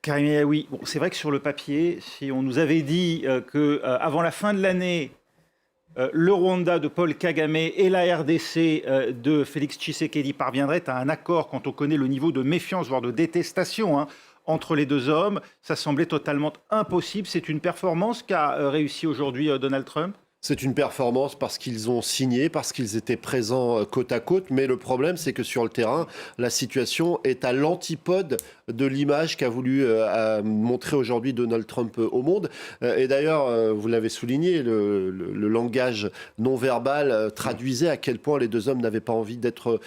Karim, oui, bon, c'est vrai que sur le papier, si on nous avait dit qu'avant la fin de l'année, le Rwanda de Paul Kagame et la RDC de Félix Tshisekedi parviendraient à un accord quand on connaît le niveau de méfiance, voire de détestation entre les deux hommes, ça semblait totalement impossible. C'est une performance qu'a réussi aujourd'hui Donald Trump. C'est une performance parce qu'ils ont signé, parce qu'ils étaient présents côte à côte. Mais le problème, c'est que sur le terrain, la situation est à l'antipode de l'image qu'a voulu montrer aujourd'hui Donald Trump au monde. Et d'ailleurs, vous l'avez souligné, le langage non-verbal traduisait à quel point les deux hommes n'avaient pas envie d'être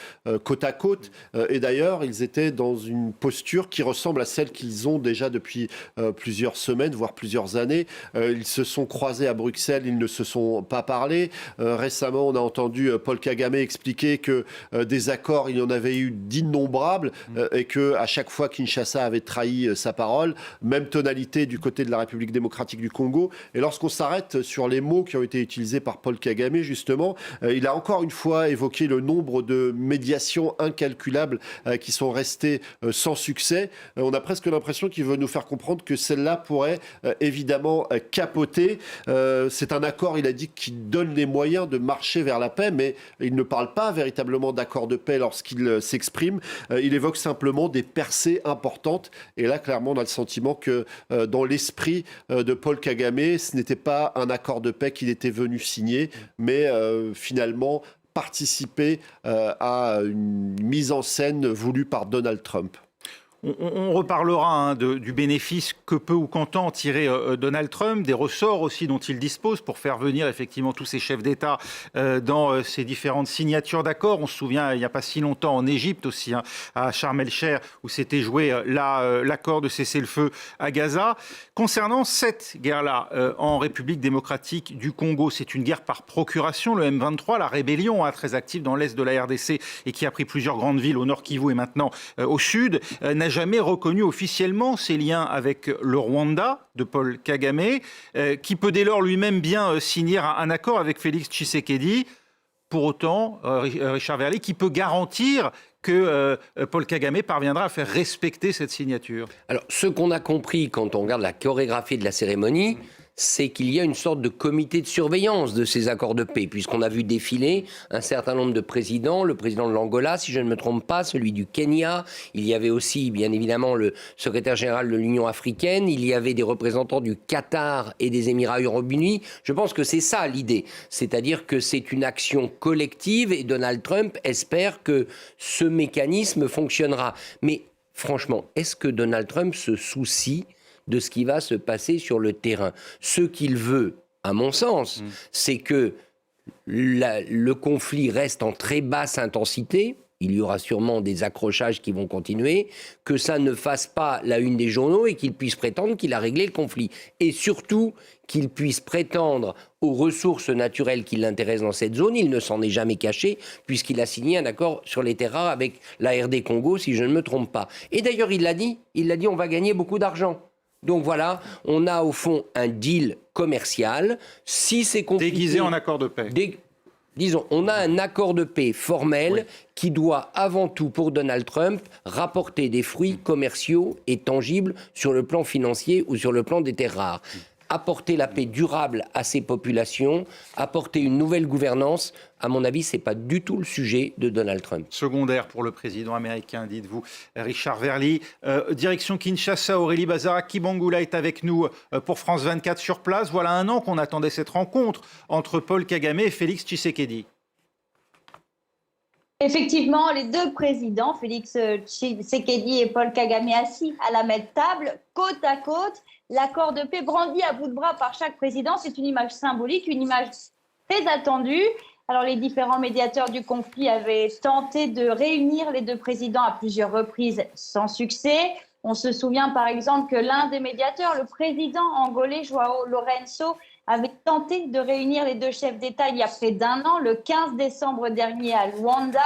côte à côte. Et d'ailleurs, ils étaient dans une posture qui ressemble à celle qu'ils ont déjà depuis plusieurs semaines, voire plusieurs années. Ils se sont croisés à Bruxelles, ils ne se sont pas parlé. Récemment, on a entendu Paul Kagame expliquer que des accords, il y en avait eu d'innombrables et qu'à chaque fois, Kinshasa avait trahi sa parole. Même tonalité du côté de la République démocratique du Congo. Et lorsqu'on s'arrête sur les mots qui ont été utilisés par Paul Kagame, justement, il a encore une fois évoqué le nombre de médiations incalculables qui sont restées sans succès. On a presque l'impression qu'il veut nous faire comprendre que celle-là pourrait évidemment capoter. C'est un accord, il a dit, qui donne les moyens de marcher vers la paix, mais il ne parle pas véritablement d'accord de paix lorsqu'il s'exprime. Il évoque simplement des percées importantes. Et là, clairement, on a le sentiment que dans l'esprit de Paul Kagame, ce n'était pas un accord de paix qu'il était venu signer, mais finalement participer à une mise en scène voulue par Donald Trump. On reparlera du bénéfice que peut ou qu'entend en tirer Donald Trump, des ressorts aussi dont il dispose pour faire venir effectivement tous ces chefs d'État dans ces différentes signatures d'accords. On se souvient, il n'y a pas si longtemps, en Égypte aussi, à Sharm el-Sheikh, où s'était joué l'accord de cessez-le-feu à Gaza. Concernant cette guerre-là, en République démocratique du Congo, c'est une guerre par procuration. Le M23, la rébellion très active dans l'est de la RDC et qui a pris plusieurs grandes villes au nord Kivu et maintenant au sud, n'a jamais reconnu officiellement ses liens avec le Rwanda de Paul Kagame, qui peut dès lors lui-même bien signer un accord avec Félix Tshisekedi. Pour autant, Richard Verly, qui peut garantir que Paul Kagame parviendra à faire respecter cette signature? Alors, ce qu'on a compris quand on regarde la chorégraphie de la cérémonie, c'est qu'il y a une sorte de comité de surveillance de ces accords de paix, puisqu'on a vu défiler un certain nombre de présidents, le président de l'Angola, si je ne me trompe pas, celui du Kenya, il y avait aussi, bien évidemment, le secrétaire général de l'Union africaine, il y avait des représentants du Qatar et des Émirats arabes unis. Je pense que c'est ça l'idée, c'est-à-dire que c'est une action collective et Donald Trump espère que ce mécanisme fonctionnera. Mais franchement, est-ce que Donald Trump se soucie de ce qui va se passer sur le terrain? Ce qu'il veut, à mon sens, c'est que le conflit reste en très basse intensité. Il y aura sûrement des accrochages qui vont continuer, que ça ne fasse pas la une des journaux et qu'il puisse prétendre qu'il a réglé le conflit. Et surtout, qu'il puisse prétendre aux ressources naturelles qui l'intéressent dans cette zone. Il ne s'en est jamais caché, puisqu'il a signé un accord sur les terres rares avec la RD Congo, si je ne me trompe pas. Et d'ailleurs, il l'a dit, on va gagner beaucoup d'argent. Donc voilà, on a au fond un deal commercial. Si c'est compliqué, déguisé en accord de paix. Disons, on a un accord de paix formel qui doit avant tout, pour Donald Trump, rapporter des fruits commerciaux et tangibles sur le plan financier ou sur le plan des terres rares. Apporter la paix durable à ces populations, apporter une nouvelle gouvernance, à mon avis, ce n'est pas du tout le sujet de Donald Trump. Secondaire pour le président américain, dites-vous, Richard Verly. Direction Kinshasa, Aurélie Bazara-Kibangula est avec nous pour France 24 sur place. Voilà un an qu'on attendait cette rencontre entre Paul Kagame et Félix Tshisekedi. Effectivement, les deux présidents, Félix Tshisekedi et Paul Kagame, assis à la même table, côte à côte. L'accord de paix brandi à bout de bras par chaque président, c'est une image symbolique, une image très attendue. Alors, les différents médiateurs du conflit avaient tenté de réunir les deux présidents à plusieurs reprises sans succès. On se souvient par exemple que l'un des médiateurs, le président angolais João Lourenço, avait tenté de réunir les deux chefs d'État il y a près d'un an, le 15 décembre dernier à Luanda.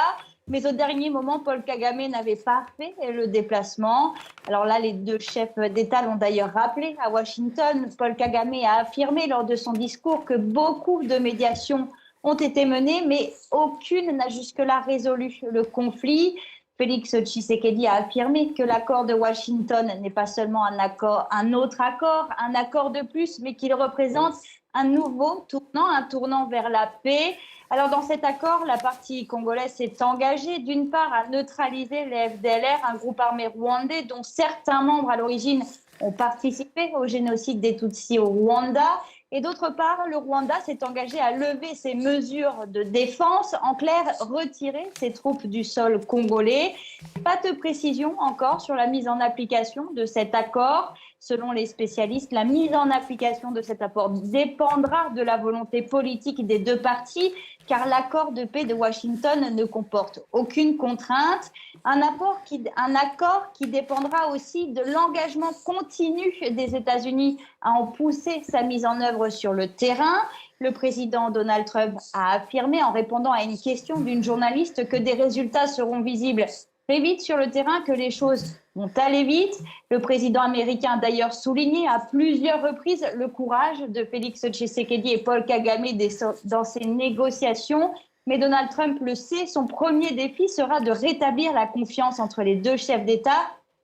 Mais au dernier moment, Paul Kagame n'avait pas fait le déplacement. Alors là, les deux chefs d'État l'ont d'ailleurs rappelé à Washington. Paul Kagame a affirmé lors de son discours que beaucoup de médiations ont été menées, mais aucune n'a jusque-là résolu le conflit. Félix Tshisekedi a affirmé que l'accord de Washington n'est pas seulement un autre accord, un accord de plus, mais qu'il représente un nouveau tournant, un tournant vers la paix. Alors dans cet accord, la partie congolaise s'est engagée d'une part à neutraliser les FDLR, un groupe armé rwandais dont certains membres à l'origine ont participé au génocide des Tutsis au Rwanda. Et d'autre part, le Rwanda s'est engagé à lever ses mesures de défense, en clair, retirer ses troupes du sol congolais. Pas de précision encore sur la mise en application de cet accord. Selon les spécialistes, la mise en application de cet accord dépendra de la volonté politique des deux parties, car l'accord de paix de Washington ne comporte aucune contrainte. Un accord qui dépendra aussi de l'engagement continu des États-Unis à en pousser sa mise en œuvre sur le terrain. Le président Donald Trump a affirmé en répondant à une question d'une journaliste que des résultats seront visibles très vite sur le terrain, que les choses vont aller vite. Le président américain a d'ailleurs souligné à plusieurs reprises le courage de Félix Tshisekedi et Paul Kagame dans ces négociations. Mais Donald Trump le sait, son premier défi sera de rétablir la confiance entre les deux chefs d'État,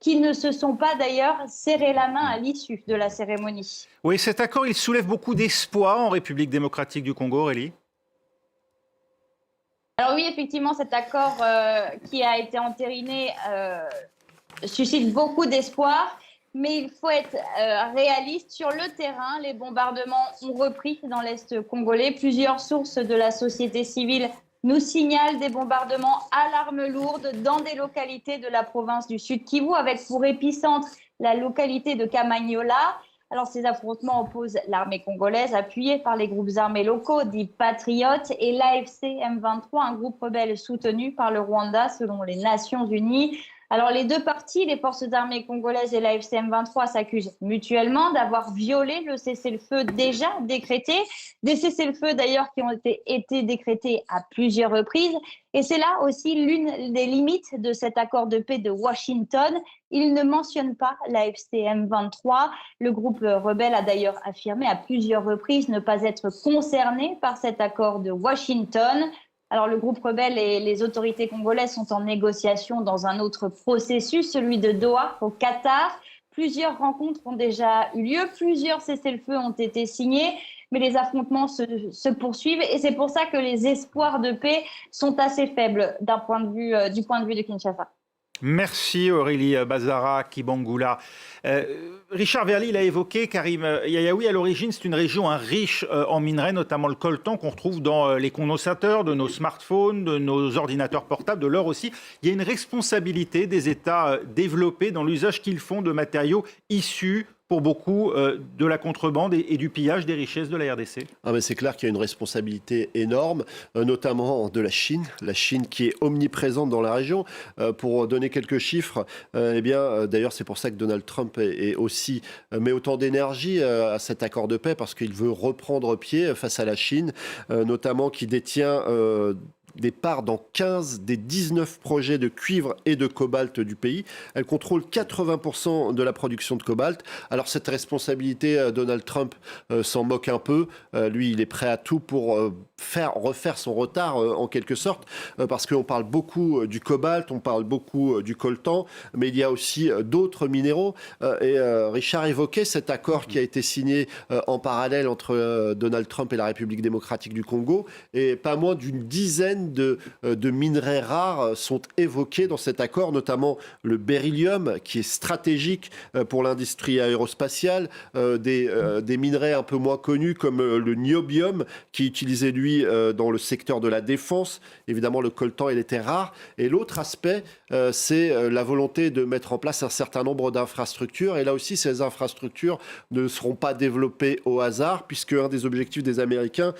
qui ne se sont pas d'ailleurs serré la main à l'issue de la cérémonie. Oui, cet accord, il soulève beaucoup d'espoir en République démocratique du Congo, Aurélie. Alors oui, effectivement, cet accord qui a été entériné suscite beaucoup d'espoir, mais il faut être réaliste. Sur le terrain, les bombardements ont repris dans l'Est congolais. Plusieurs sources de la société civile nous signalent des bombardements à l'arme lourde dans des localités de la province du Sud Kivu, avec pour épicentre la localité de Kamanyola. Alors, ces affrontements opposent l'armée congolaise, appuyée par les groupes armés locaux, dits patriotes, et l'AFC M23, un groupe rebelle soutenu par le Rwanda, selon les Nations Unies. Alors, les deux parties, les forces armées congolaises et l'AFC M23, s'accusent mutuellement d'avoir violé le cessez-le-feu déjà décrété. Des cessez-le-feu, d'ailleurs, qui ont été décrétés à plusieurs reprises. Et c'est là aussi l'une des limites de cet accord de paix de Washington. Il ne mentionne pas l'AFC M23. Le groupe rebelle a d'ailleurs affirmé à plusieurs reprises ne pas être concerné par cet accord de Washington. Alors, le groupe rebelle et les autorités congolaises sont en négociation dans un autre processus, celui de Doha, au Qatar. Plusieurs rencontres ont déjà eu lieu, plusieurs cessez-le-feu ont été signés, mais les affrontements se poursuivent. Et c'est pour ça que les espoirs de paix sont assez faibles du point de vue de Kinshasa. Merci Aurélie Bazara Kibangula. Richard Verly l'a évoqué, Karim Yayaoui, à l'origine, c'est une région riche en minerais, notamment le coltan qu'on retrouve dans les condensateurs de nos smartphones, de nos ordinateurs portables, de l'or aussi. Il y a une responsabilité des États développés dans l'usage qu'ils font de matériaux issus pour beaucoup de la contrebande et du pillage des richesses de la RDC. Ah mais c'est clair qu'il y a une responsabilité énorme, notamment de la Chine qui est omniprésente dans la région. Pour donner quelques chiffres, d'ailleurs c'est pour ça que Donald Trump aussi met autant d'énergie à cet accord de paix, parce qu'il veut reprendre pied face à la Chine, notamment qui détient des parts dans 15 des 19 projets de cuivre et de cobalt du pays. Elle contrôle 80% de la production de cobalt. Alors cette responsabilité, Donald Trump s'en moque un peu. Lui, il est prêt à tout pour refaire son retard en quelque sorte, parce qu'on parle beaucoup du cobalt, on parle beaucoup du coltan, mais il y a aussi d'autres minéraux. Richard évoquait cet accord qui a été signé en parallèle entre Donald Trump et la République démocratique du Congo, et pas moins d'une dizaine de minerais rares sont évoqués dans cet accord, notamment le beryllium, qui est stratégique pour l'industrie aérospatiale, des minerais un peu moins connus comme le niobium, qui est utilisé, lui, dans le secteur de la défense. Évidemment, le coltan, il était rare. Et l'autre aspect, c'est la volonté de mettre en place un certain nombre d'infrastructures. Et là aussi, ces infrastructures ne seront pas développées au hasard, puisque un des objectifs des Américains,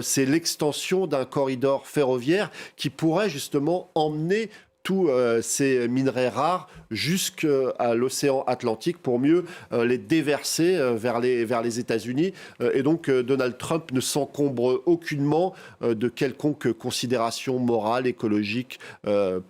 c'est l'extension d'un corridor ferroviaire qui pourrait justement emmener tous ces minerais rares jusqu'à l'océan Atlantique pour mieux les déverser vers les États-Unis. Et donc Donald Trump ne s'encombre aucunement de quelconque considération morale, écologique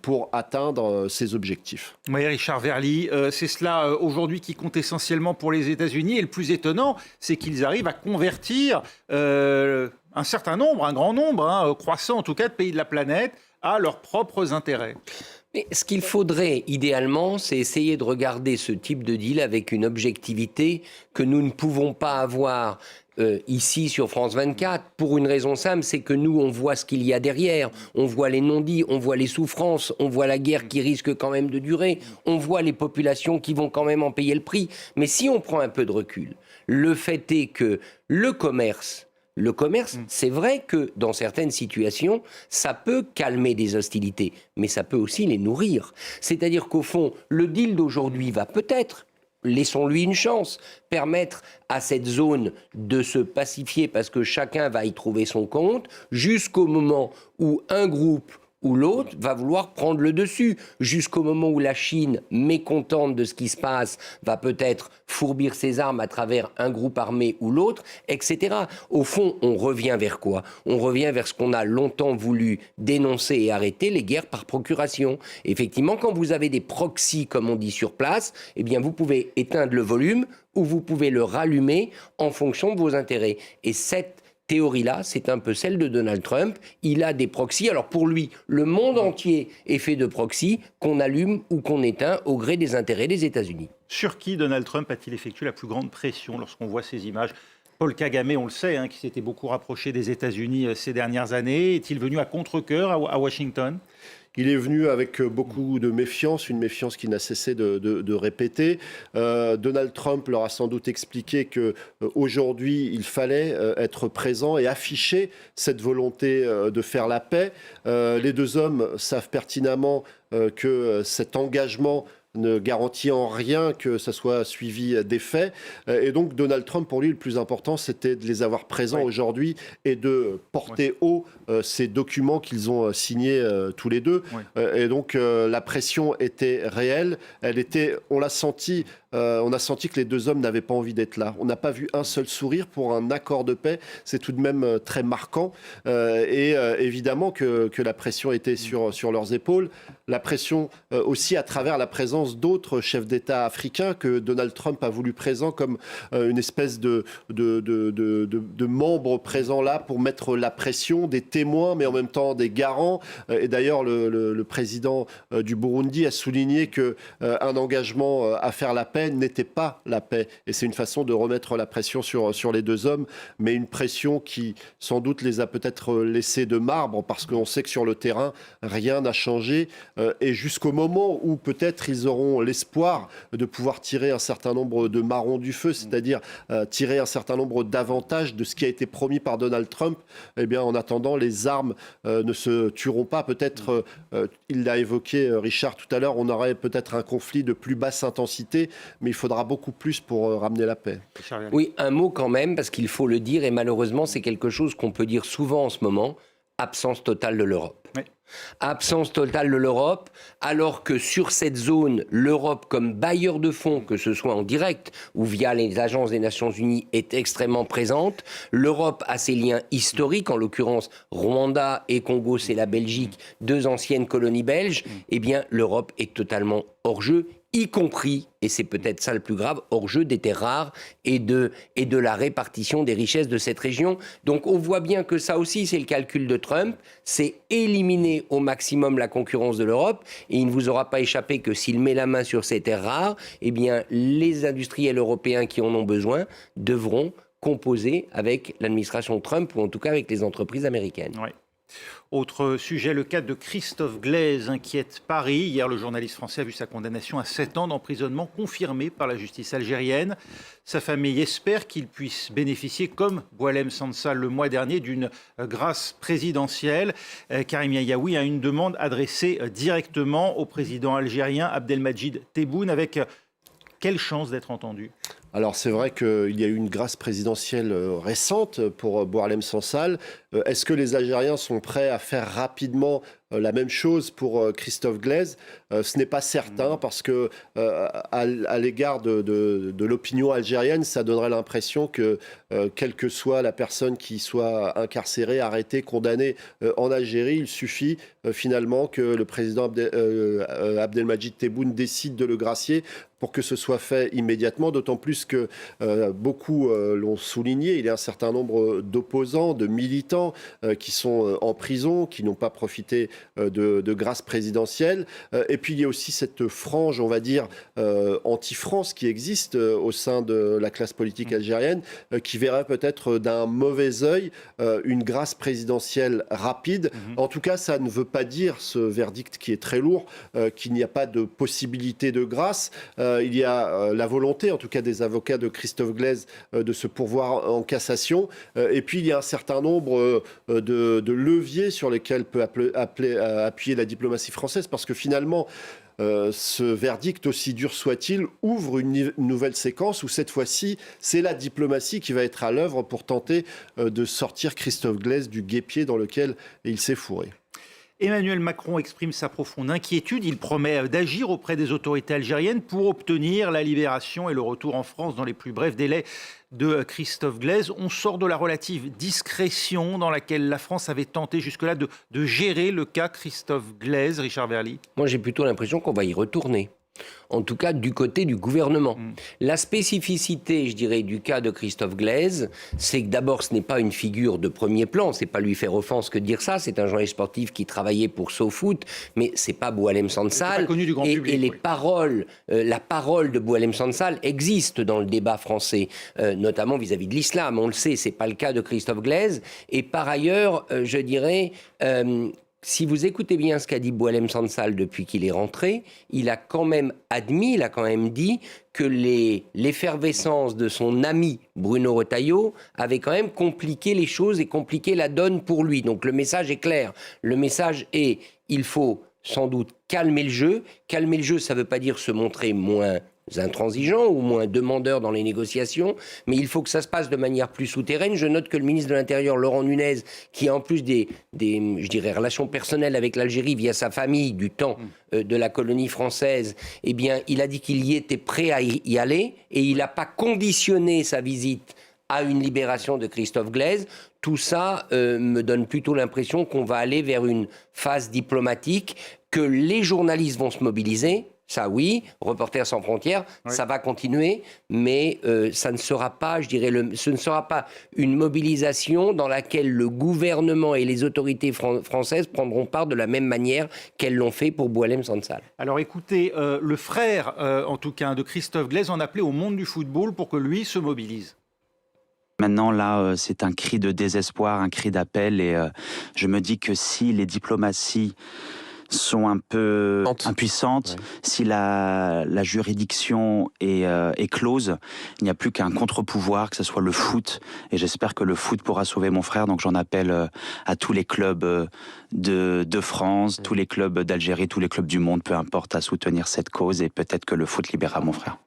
pour atteindre ses objectifs. Oui, Richard Verly, c'est cela aujourd'hui qui compte essentiellement pour les États-Unis. Et le plus étonnant, c'est qu'ils arrivent à convertir un certain nombre, un grand nombre, croissant en tout cas, de pays de la planète, à leurs propres intérêts. Mais ce qu'il faudrait idéalement, c'est essayer de regarder ce type de deal avec une objectivité que nous ne pouvons pas avoir ici sur France 24, pour une raison simple, c'est que nous, on voit ce qu'il y a derrière, on voit les non-dits, on voit les souffrances, on voit la guerre qui risque quand même de durer, on voit les populations qui vont quand même en payer le prix. Mais si on prend un peu de recul, le fait est que le commerce, c'est vrai que dans certaines situations, ça peut calmer des hostilités, mais ça peut aussi les nourrir. C'est-à-dire qu'au fond, le deal d'aujourd'hui va peut-être, laissons-lui une chance, permettre à cette zone de se pacifier parce que chacun va y trouver son compte, jusqu'au moment où un groupe ou l'autre va vouloir prendre le dessus, jusqu'au moment où la Chine, mécontente de ce qui se passe, va peut-être fourbir ses armes à travers un groupe armé ou l'autre, etc. Au fond, on revient vers quoi ? On revient vers ce qu'on a longtemps voulu dénoncer et arrêter, les guerres par procuration. Effectivement, quand vous avez des proxys, comme on dit sur place, eh bien vous pouvez éteindre le volume ou vous pouvez le rallumer en fonction de vos intérêts. Et cette théorie-là, c'est un peu celle de Donald Trump. Il a des proxys. Alors pour lui, le monde entier est fait de proxys qu'on allume ou qu'on éteint au gré des intérêts des États-Unis. Sur qui Donald Trump a-t-il effectué la plus grande pression lorsqu'on voit ces images ? Paul Kagame, on le sait, qui s'était beaucoup rapproché des États-Unis ces dernières années, est-il venu à contre-cœur à Washington ? Il est venu avec beaucoup de méfiance, une méfiance qu'il n'a cessé de répéter. Donald Trump leur a sans doute expliqué qu'aujourd'hui, il fallait être présent et afficher cette volonté de faire la paix. Les deux hommes savent pertinemment que cet engagement ne garantit en rien que ça soit suivi des faits. Et donc, Donald Trump, pour lui, le plus important, c'était de les avoir présents aujourd'hui et de porter haut ces documents qu'ils ont signés tous les deux. Et donc, la pression était réelle. On l'a senti. On a senti que les deux hommes n'avaient pas envie d'être là. On n'a pas vu un seul sourire pour un accord de paix. C'est tout de même très marquant. Et évidemment que la pression était sur leurs épaules. La pression aussi à travers la présence d'autres chefs d'État africains que Donald Trump a voulu présents comme une espèce de membres présents là pour mettre la pression, des témoins, mais en même temps des garants. Et d'ailleurs, le président du Burundi a souligné qu'un engagement à faire la paix n'était pas la paix. Et c'est une façon de remettre la pression sur les deux hommes, mais une pression qui, sans doute, les a peut-être laissés de marbre, parce qu'on sait que sur le terrain, rien n'a changé. Et jusqu'au moment où peut-être ils auront l'espoir de pouvoir tirer un certain nombre de marrons du feu, c'est-à-dire tirer un certain nombre d'avantages de ce qui a été promis par Donald Trump, eh bien, en attendant, les armes ne se tueront pas. Peut-être, il l'a évoqué, Richard, tout à l'heure, on aurait peut-être un conflit de plus basse intensité, mais il faudra beaucoup plus pour ramener la paix. Oui, un mot quand même, parce qu'il faut le dire, et malheureusement, c'est quelque chose qu'on peut dire souvent en ce moment, absence totale de l'Europe. Oui. Absence totale de l'Europe, alors que sur cette zone, l'Europe comme bailleur de fonds, que ce soit en direct ou via les agences des Nations Unies, est extrêmement présente. L'Europe a ses liens historiques, en l'occurrence Rwanda et Congo, c'est la Belgique, deux anciennes colonies belges. Eh bien, l'Europe est totalement hors jeu, y compris, et c'est peut-être ça le plus grave, hors jeu des terres rares et de la répartition des richesses de cette région. Donc on voit bien que ça aussi, c'est le calcul de Trump, c'est éliminer au maximum la concurrence de l'Europe, et il ne vous aura pas échappé que s'il met la main sur ces terres rares, eh bien les industriels européens qui en ont besoin devront composer avec l'administration Trump, ou en tout cas avec les entreprises américaines. Ouais. Autre sujet, le cas de Christophe Glaise inquiète Paris. Hier, le journaliste français a vu sa condamnation à 7 ans d'emprisonnement confirmée par la justice algérienne. Sa famille espère qu'il puisse bénéficier, comme Boualem Sansal le mois dernier, d'une grâce présidentielle. Karim Yayaoui a une demande adressée directement au président algérien Abdelmadjid Tebboune, avec quelle chance d'être entendu ? Alors c'est vrai qu'il y a eu une grâce présidentielle récente pour Boualem Sansal. Est-ce que les Algériens sont prêts à faire rapidement la même chose pour Christophe Glaise? Ce n'est pas certain, parce que à l'égard de l'opinion algérienne, ça donnerait l'impression que quelle que soit la personne qui soit incarcérée, arrêtée, condamnée en Algérie, il suffit finalement que le président Abdelmadjid Tebboune décide de le gracier pour que ce soit fait immédiatement, d'autant plus que beaucoup l'ont souligné, il y a un certain nombre d'opposants, de militants qui sont en prison, qui n'ont pas profité de grâce présidentielle. Et puis il y a aussi cette frange, on va dire, anti-France qui existe au sein de la classe politique algérienne, qui verrait peut-être d'un mauvais œil une grâce présidentielle rapide. En tout cas, ça ne veut pas dire, ce verdict qui est très lourd, qu'il n'y a pas de possibilité de grâce. Il y a la volonté, en tout cas des avocats de Christophe Glaise, de se pourvoir en cassation. Et puis il y a un certain nombre de leviers sur lesquels peut appuyer la diplomatie française, parce que finalement, ce verdict, aussi dur soit-il, ouvre une nouvelle séquence où cette fois-ci, c'est la diplomatie qui va être à l'œuvre pour tenter de sortir Christophe Glaise du guêpier dans lequel il s'est fourré. Emmanuel Macron exprime sa profonde inquiétude. Il promet d'agir auprès des autorités algériennes pour obtenir la libération et le retour en France dans les plus brefs délais de Christophe Glaise. On sort de la relative discrétion dans laquelle la France avait tenté jusque-là de gérer le cas Christophe Glaise. Richard Verly. Moi, j'ai plutôt l'impression qu'on va y retourner. En tout cas, du côté du gouvernement. La spécificité, je dirais, du cas de Christophe Glaise, c'est que d'abord, ce n'est pas une figure de premier plan. C'est pas lui faire offense que de dire ça. C'est un journaliste sportif qui travaillait pour SoFoot, mais c'est pas Boualem Sansal. Pas connu du grand public, et les paroles, la parole de Boualem Sansal existe dans le débat français, notamment vis-à-vis de l'islam. On le sait, c'est pas le cas de Christophe Glaise. Et par ailleurs, je dirais. Si vous écoutez bien ce qu'a dit Boualem Sansal depuis qu'il est rentré, il a quand même admis, il a quand même dit que l'effervescence de son ami Bruno Retailleau avait quand même compliqué les choses et compliqué la donne pour lui. Donc le message est clair. Le message est, il faut sans doute calmer le jeu. Calmer le jeu, ça ne veut pas dire se montrer moins intransigeant ou moins demandeur dans les négociations, mais il faut que ça se passe de manière plus souterraine. Je note que le ministre de l'Intérieur, Laurent Nunez, qui a en plus des je dirais, relations personnelles avec l'Algérie via sa famille du temps de la colonie française, eh bien, il a dit qu'il y était prêt à y aller et il n'a pas conditionné sa visite à une libération de Christophe Glaise. Tout ça me donne plutôt l'impression qu'on va aller vers une phase diplomatique, que les journalistes vont se mobiliser. Ça oui, Reporters sans frontières, oui. Ça va continuer, mais ça ne sera pas, je dirais, ce ne sera pas une mobilisation dans laquelle le gouvernement et les autorités françaises prendront part de la même manière qu'elles l'ont fait pour Boualem Sansal. Alors écoutez, le frère, en tout cas, de Christophe Glaise en appelait au monde du football pour que lui se mobilise. Maintenant, là, c'est un cri de désespoir, un cri d'appel, et je me dis que si les diplomaties sont un peu impuissantes, ouais. Si la juridiction est close, il n'y a plus qu'un contre-pouvoir, que ce soit le foot, et j'espère que le foot pourra sauver mon frère, donc j'en appelle à tous les clubs de France, tous les clubs d'Algérie, tous les clubs du monde, peu importe, à soutenir cette cause, et peut-être que le foot libérera mon frère.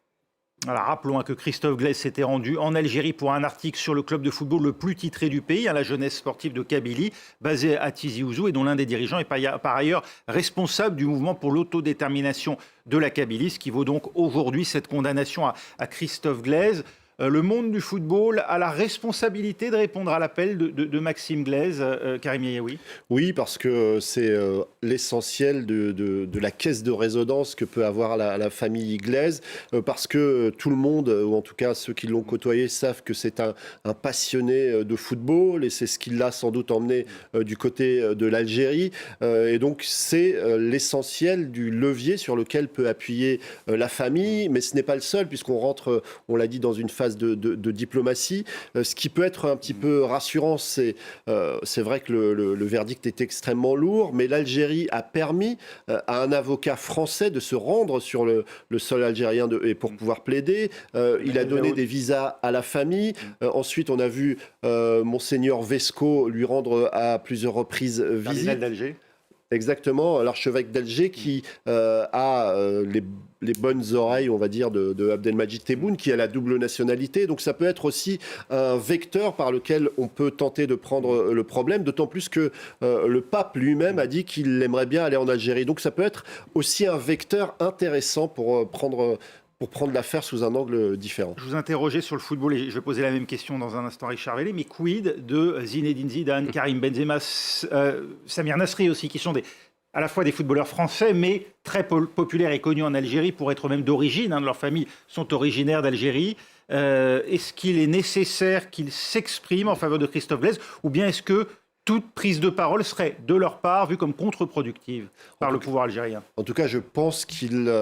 Alors, rappelons que Christophe Glaise s'était rendu en Algérie pour un article sur le club de football le plus titré du pays, la jeunesse sportive de Kabylie, basé à Tizi Ouzou, et dont l'un des dirigeants est par ailleurs responsable du mouvement pour l'autodétermination de la Kabylie, ce qui vaut donc aujourd'hui cette condamnation à Christophe Glaise. Le monde du football a la responsabilité de répondre à l'appel de Maxime Glaise, Karim Yaoui. Oui, parce que c'est l'essentiel de la caisse de résonance que peut avoir la famille Glaise, parce que tout le monde, ou en tout cas ceux qui l'ont côtoyé, savent que c'est un passionné de football, et c'est ce qui l'a sans doute emmené du côté de l'Algérie. Et donc c'est l'essentiel du levier sur lequel peut appuyer la famille, mais ce n'est pas le seul, puisqu'on rentre, on l'a dit, dans une phase de diplomatie. Ce qui peut être un petit peu rassurant, c'est vrai que le verdict est extrêmement lourd, mais l'Algérie a permis à un avocat français de se rendre sur le sol algérien et pour pouvoir plaider. Il a donné des visas à la famille. Ensuite, on a vu Monseigneur Vesco lui rendre à plusieurs reprises visite. Cardinal d'Alger. Exactement, l'archevêque d'Alger qui a les bonnes oreilles, on va dire, de Abdelmajid Tebboune, qui a la double nationalité. Donc ça peut être aussi un vecteur par lequel on peut tenter de prendre le problème, d'autant plus que le pape lui-même a dit qu'il aimerait bien aller en Algérie. Donc ça peut être aussi un vecteur intéressant pour prendre l'affaire sous un angle différent. Je vous interrogeais sur le football et je vais poser la même question dans un instant à Richard Vellet, mais quid de Zinedine Zidane, Karim Benzema, Samir Nasri aussi, qui sont à la fois des footballeurs français, mais très populaires et connus en Algérie pour être même d'origine, de leur famille sont originaires d'Algérie. Est-ce qu'il est nécessaire qu'ils s'expriment en faveur de Christophe Glaise, ou bien est-ce que toute prise de parole serait, de leur part, vue comme contre-productive par le pouvoir algérien. En tout cas, je pense qu'ils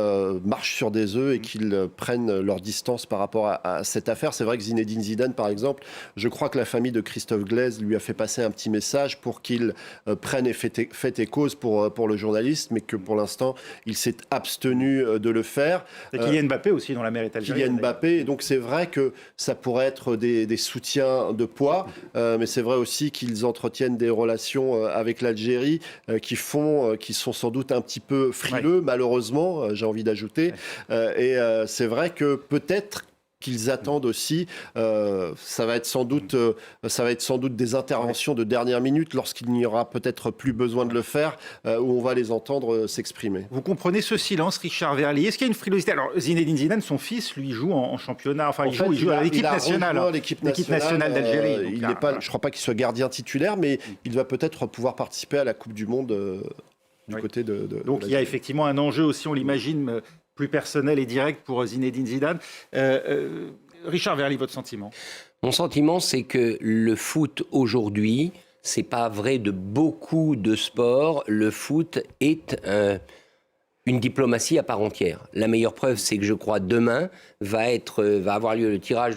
marchent sur des œufs et qu'ils prennent leur distance par rapport à cette affaire. C'est vrai que Zinedine Zidane, par exemple, je crois que la famille de Christophe Glaise lui a fait passer un petit message pour qu'il prenne et fait et cause pour le journaliste, mais que pour l'instant, il s'est abstenu de le faire. Et Kylian Mbappé aussi, dont la mère est algérienne. Kylian Mbappé, et donc c'est vrai que ça pourrait être des soutiens de poids, mais c'est vrai aussi qu'ils entretiennent des relations avec l'Algérie qui sont sans doute un petit peu frileux, malheureusement, j'ai envie d'ajouter. Et c'est vrai que peut-être qu'ils attendent aussi, ça va être sans doute des interventions de dernière minute lorsqu'il n'y aura peut-être plus besoin de le faire, où on va les entendre s'exprimer. Vous comprenez ce silence, Richard Verlier? Est-ce qu'il y a une frilosité? Alors, Zinedine Zidane, son fils, lui, joue en championnat, enfin, il joue à l'équipe nationale. L'équipe nationale d'Algérie. Je ne crois pas qu'il soit gardien titulaire, mais il va peut-être pouvoir participer à la Coupe du Monde du côté de Donc, il y a effectivement un enjeu aussi, on l'imagine, plus personnel et direct pour Zinedine Zidane. Richard Verlier, votre sentiment? Mon sentiment, c'est que le foot aujourd'hui, c'est pas vrai de beaucoup de sports. Le foot est une diplomatie à part entière. La meilleure preuve, c'est que je crois demain va avoir lieu le tirage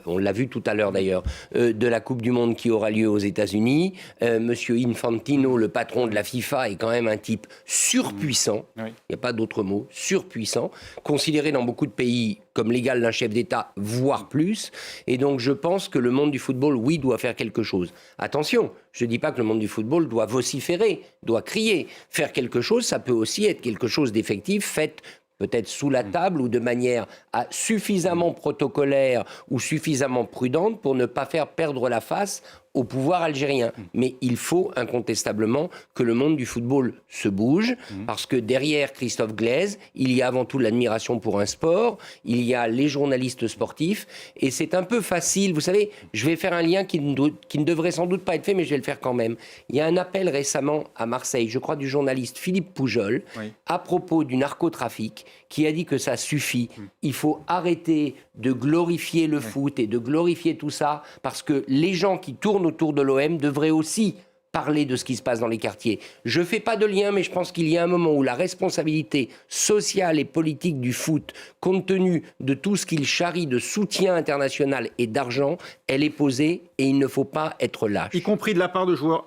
on l'a vu tout à l'heure d'ailleurs, de la Coupe du Monde qui aura lieu aux États-Unis. Monsieur Infantino, le patron de la FIFA, est quand même un type surpuissant. Il n'y a pas d'autre mot, surpuissant, considéré dans beaucoup de pays comme l'égal d'un chef d'État, voire plus. Et donc je pense que le monde du football, oui, doit faire quelque chose. Attention, je ne dis pas que le monde du football doit vociférer, doit crier. Faire quelque chose, ça peut aussi être quelque chose d'effectif, fait peut-être sous la table ou de manière suffisamment protocolaire ou suffisamment prudente pour ne pas faire perdre la face au pouvoir algérien. Mais il faut incontestablement que le monde du football se bouge, parce que derrière Christophe Glaise, il y a avant tout l'admiration pour un sport, il y a les journalistes sportifs, et c'est un peu facile. Vous savez, je vais faire un lien qui ne devrait sans doute pas être fait, mais je vais le faire quand même. Il y a un appel récemment à Marseille, je crois du journaliste Philippe Poujol, à propos du narcotrafic, qui a dit que ça suffit. Il faut arrêter de glorifier le foot et de glorifier tout ça, parce que les gens qui tournent autour de l'OM devraient aussi parler de ce qui se passe dans les quartiers. Je ne fais pas de lien, mais je pense qu'il y a un moment où la responsabilité sociale et politique du foot, compte tenu de tout ce qu'il charrie de soutien international et d'argent, elle est posée et il ne faut pas être lâche. Y compris de la part de joueurs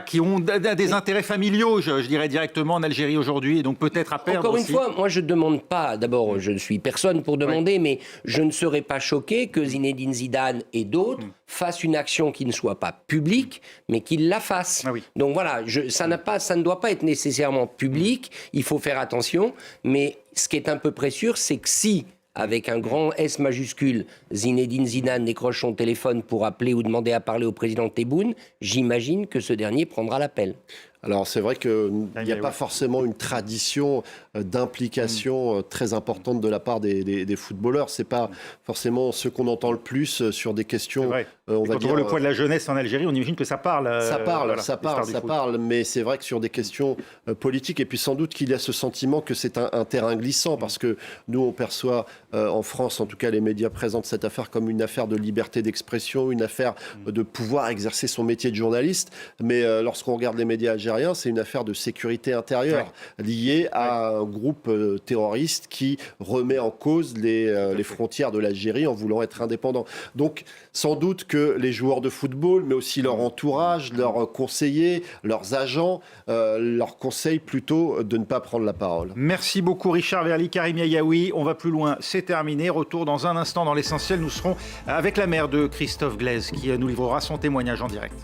qui ont des intérêts familiaux, je dirais directement en Algérie aujourd'hui, et donc peut-être à perdre. Encore une aussi. fois, moi je ne demande pas, d'abord je ne suis personne pour demander, mais je ne serais pas choqué que Zinedine Zidane et d'autres fassent une action qui ne soit pas publique, mais qu'ils la fassent. Donc voilà, ça ne doit pas être nécessairement public, il faut faire attention, mais ce qui est un peu près sûr, c'est que si, avec un grand S majuscule, Zinedine Zidane décroche son téléphone pour appeler ou demander à parler au président Tebboune, j'imagine que ce dernier prendra l'appel. Alors c'est vrai qu'il n'y a pas forcément une tradition d'implication très importante de la part des footballeurs. C'est pas forcément ce qu'on entend le plus sur des questions. On voit le poids de la jeunesse en Algérie, on imagine que ça parle. Ça parle, mais c'est vrai que sur des questions politiques, et puis sans doute qu'il y a ce sentiment que c'est un terrain glissant, parce que nous on perçoit en France, en tout cas les médias présentent cette affaire comme une affaire de liberté d'expression, une affaire de pouvoir exercer son métier de journaliste, mais lorsqu'on regarde les médias algériens, c'est une affaire de sécurité intérieure liée à un groupe terroriste qui remet en cause les frontières de l'Algérie en voulant être indépendant. Donc sans doute que les joueurs de football, mais aussi leur entourage, leurs conseillers, leurs agents, leur conseillent plutôt de ne pas prendre la parole. Merci beaucoup Richard Verlier, Karim Yayaoui. On va plus loin, c'est terminé. Retour dans un instant dans l'essentiel. Nous serons avec la mère de Christophe Glaise qui nous livrera son témoignage en direct.